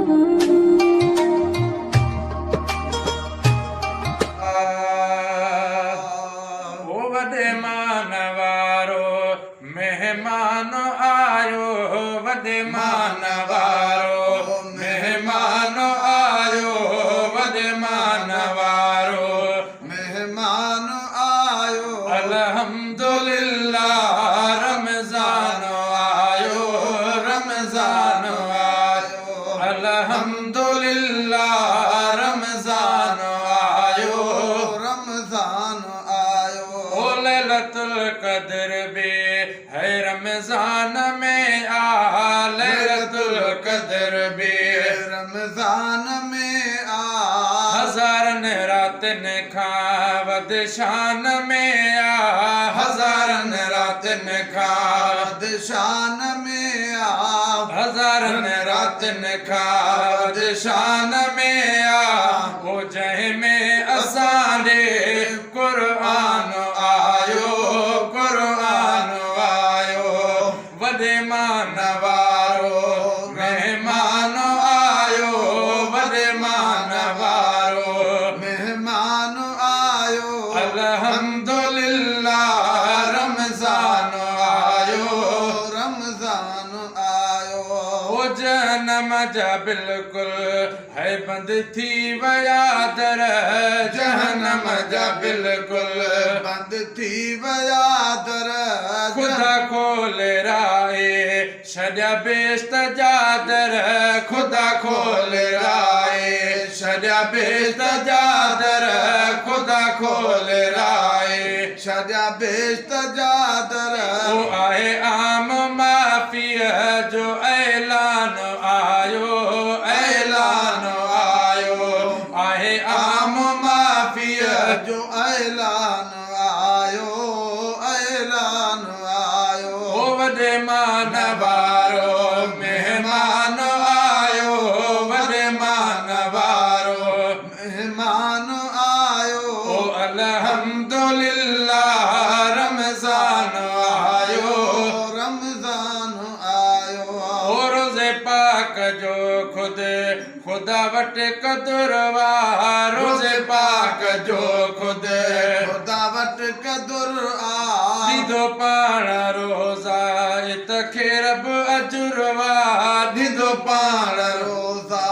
वॾे मानवारो मेहमान आयो वॾे मानवारो मेहमान आयो वॾे मानवारो मेहमान आयो अल्हम्दुलिल्लाह रमज़ान आयो रमज़ान आयो अल्हम्दुलिल्लाह रमज़ान आयो रमजान आयो लैलतुल क़द्र भी है रमज़ान में लैलतुल क़द्र भी रमजान में हज़ारनि रातनि खां वध शान में हज़ारनि रातनि खां वध शान में हज़ारनि रातनि खां वध शान में वो जंहिंमें असांजे क़ुर्आन आयो क़ुर्आन आयो वॾे मानवारो मेहमान आयो वॾे मानवारो मेहमान आयो अल्हम्दुलिल्लाह रमज़ान आयो रमजान आयो ओ जहन्नम जा बिल्कुलु है बंद थी वया दर जहन्नम जा बिल्कुलु बंद थी वया दर खुदा खोले राए छॾिया बेश्त जा दर खुदा खोले राए छॾिया बेश्त जा दर खुदा खोले राए छॾिया बेश्त जा दर वो आहे आम माफ़ीअ जो ऐलान आयो ऐलान आयो आहे आम माफ़ीअ जो ऐलान आयो ऐलान आयो ओ वॾे मानवारो मेहमान आयो वॾे मानवारो मेहमान आयो ओ अल्हम्दुलिल्लाह रमज़ान आयो रमजान आयो ओ रोज़े पाक जो खुदा वटि कदुरवा रोज़े पाक जो खुदा वटि कदुर दीदो पाण रोज़ा इत खे रब अजुरवा दीदो पाण रोज़ा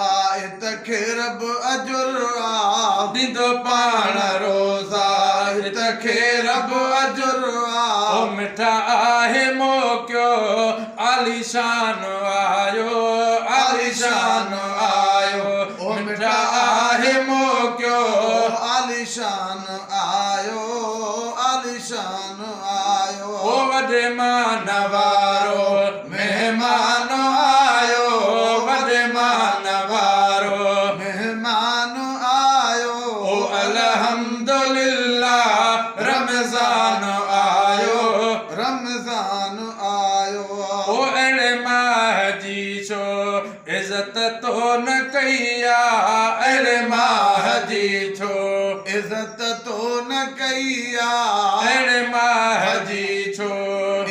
इत खे रब अजुर दीदो पाण रोज़ा इत खे रब अजुर ओ मिठा आहे मोकियो आलीशान आयो आलीशान आयो ओ मिठा आहे मोकियो आलीशान आयो आलीशान आयो ओ वॾे मानवारो मेहमान आयो वॾे मानवारो मेहमान आयो ओ अल्हम्दुलिल्लाह रमज़ान आयो रमजान आयो ओ अहिड़े माह जी छो इज़त तो न कई अहिड़े माह जी छो इज़त तो न कई अहिड़े माह जी छो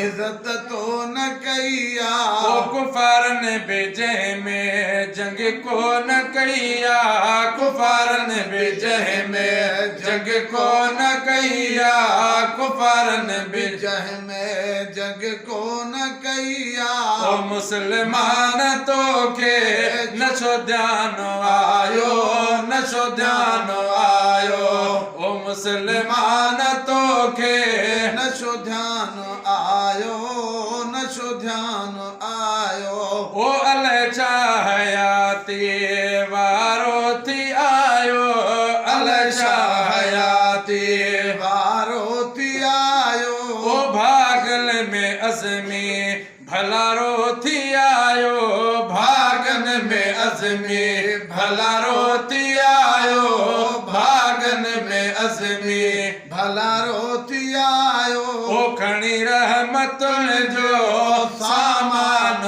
इज़त तो न कई ओ कुफारनि बि जंहिंमें जंग को न कई कुफारनि बि जंहिंमें जंग को न कई कुफारनि बि जंहिंमें जंग को न कई ओ मुस्लमान तोखे न छो ध्यान आयो न छो ध्यान आयो ओ मुस्लमान तोखे न छो ध्यान आयो न छो ध्यान आयो ओ अल हयाती वारो थी आयो अल हयाती वारो थी आयो ओ भागल में अज़मी भलारो थी आयो भागन में अज़मी भलारो थी आयो भागन में अज़मी भलारो थी आयो ओ खणी रहमतुल जो सामान